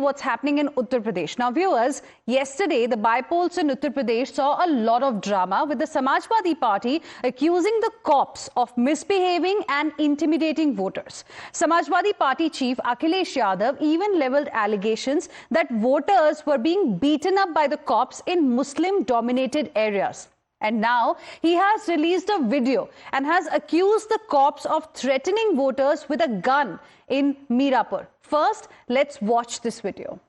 what's happening in Uttar Pradesh. Now, viewers, yesterday the by-polls in Uttar Pradesh saw a lot of drama with the Samajwadi Party accusing the cops of misbehaving and intimidating voters. Samajwadi Party chief Akhilesh Yadav even leveled allegations that voters were being beaten up by the cops in Muslim-dominated areas. And now he has released a video and has accused the cops of threatening voters with a gun in Mirapur. First, let's watch this video.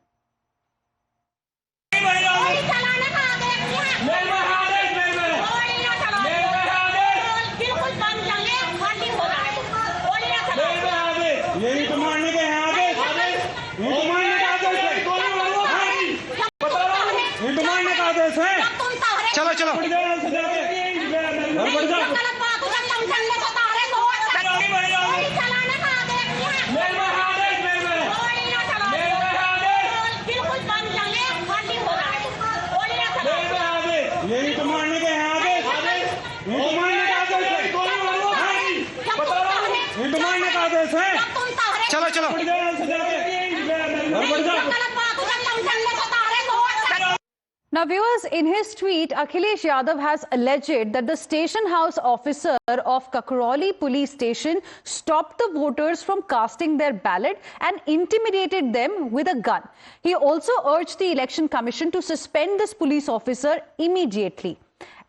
चलो चलो चलो चलो Now, viewers, in his tweet, Akhilesh Yadav has alleged that the station house officer of Kakroli police station stopped the voters from casting their ballot and intimidated them with a gun. He also urged the Election Commission to suspend this police officer immediately.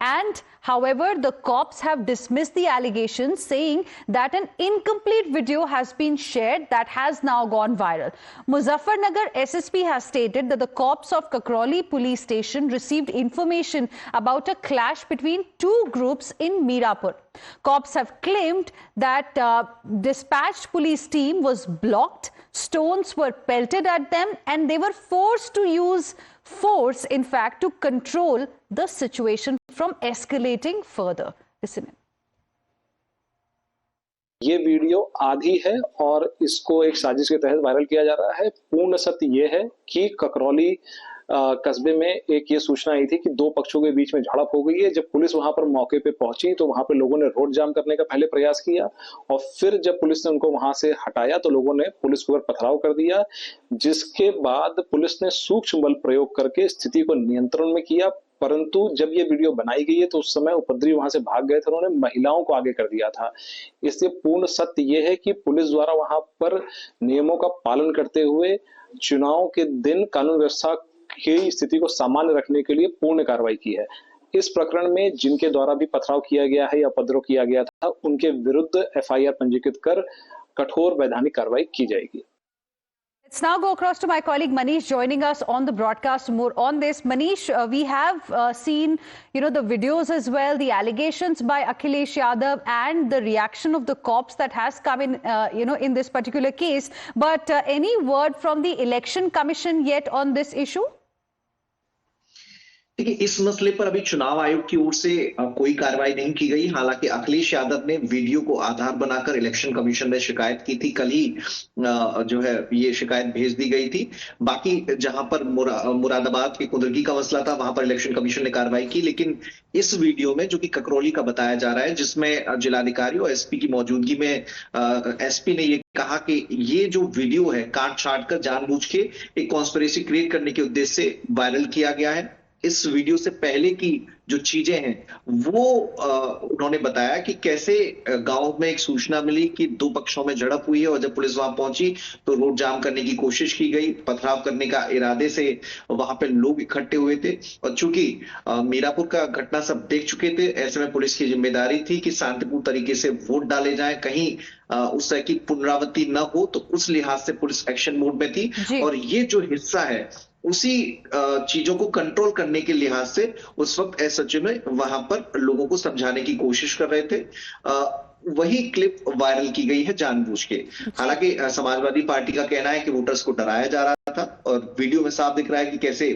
And, however, the cops have dismissed the allegations, saying that an incomplete video has been shared that has now gone viral. Muzaffarnagar SSP has stated that the cops of Kakroli police station received information about a clash between two groups in Mirapur. Cops have claimed that dispatched police team was blocked, stones were pelted at them, and they were forced to use force, in fact, to control the situation from escalating further. Listen in. ये video आधी है और इसको एक साजिश के तहत viral किया जा रहा है। पूर्ण सत्य ये है कि ककरौली कस्बे में एक ये सूचना आई थी कि दो पक्षों के बीच में झड़प हो गई है। जब पुलिस वहां पर मौके पे पहुंची तो वहां पे लोगों ने रोड जाम करने का पहले प्रयास किया और फिर जब पुलिस ने उनको वहां से हटाया तो लोगों ने पुलिस के ऊपर पथराव कर दिया, जिसके बाद पुलिस ने सूक्ष्म बल प्रयोग करके स्थिति को नियंत्रण में किया। परंतु जब ये वीडियो बनाई गई है तो उस समय उपद्रवी वहां से भाग गए थे, उन्होंने महिलाओं को आगे कर दिया था। इसलिए पूर्ण सत्य ये है कि पुलिस द्वारा वहां पर नियमों का पालन करते हुए चुनाव के दिन कानून व्यवस्था की स्थिति को सामान्य रखने के लिए पूर्ण कार्रवाई की है। इस प्रकरण में जिनके द्वारा भी पथराव किया गया है या उपद्रव किया गया था, उनके विरुद्ध FIR पंजीकृत कर कठोर वैधानिक कार्रवाई की जाएगी। Let's now go across to my colleague Manish joining us on the broadcast more on this. Manish, we have seen, the videos as well, the allegations by Akhilesh Yadav and the reaction of the cops that has come in, in this particular case. But any word from the Election Commission yet on this issue? देखिए, इस मसले पर अभी चुनाव आयोग की ओर से कोई कार्रवाई नहीं की गई। हालांकि अखिलेश यादव ने वीडियो को आधार बनाकर इलेक्शन कमीशन में शिकायत की थी। कल ही जो है ये शिकायत भेज दी गई थी। बाकी जहां पर मुरादाबाद की कुंदरगी का मसला था वहां पर इलेक्शन कमीशन ने कार्रवाई की, लेकिन इस वीडियो में जो कि ककरौली का बताया जा रहा है, जिसमें जिलाधिकारी और SP की मौजूदगी में SP ने ये कहा कि ये जो वीडियो है काट छाट कर जानबूझ के एक कॉन्स्पिरेसी क्रिएट करने के उद्देश्य से वायरल किया गया है। इस वीडियो से पहले की जो चीजें हैं वो उन्होंने बताया कि कैसे गांव में एक सूचना मिली कि दो पक्षों में झड़प हुई है और जब पुलिस वहां पहुंची तो रोड जाम करने की कोशिश की गई, पथराव करने का इरादे से वहां पे लोग इकट्ठे हुए थे। और चूंकि मीरापुर का घटना सब देख चुके थे, ऐसे में पुलिस की जिम्मेदारी थी कि शांतिपूर्ण तरीके से वोट डाले जाए, कहीं उस तरह की पुनरावृत्ति न हो, तो उस लिहाज से पुलिस एक्शन मोड में थी। और ये जो हिस्सा है उसी चीजों को कंट्रोल करने के लिहाज से उस वक्त SHO में वहां पर लोगों को समझाने की कोशिश कर रहे थे। वही क्लिप वायरल की गई है जानबूझ के। हालांकि समाजवादी पार्टी का कहना है कि वोटर्स को डराया जा रहा था और वीडियो में साफ दिख रहा है कि कैसे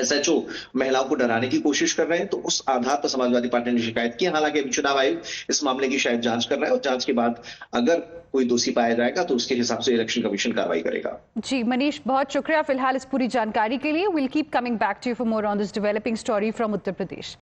SHO महिलाओं को डराने की कोशिश कर रहे हैं, तो उस आधार पर समाजवादी पार्टी ने शिकायत की। हालांकि अभी चुनाव आयोग इस मामले की शायद जांच कर रहा है और जांच के बाद अगर कोई दोषी पाया जाएगा तो उसके हिसाब से इलेक्शन कमीशन कार्रवाई करेगा। जी मनीष, बहुत शुक्रिया फिलहाल इस पूरी जानकारी के लिए। Will keep coming back to you for more on this developing story from Uttar Pradesh.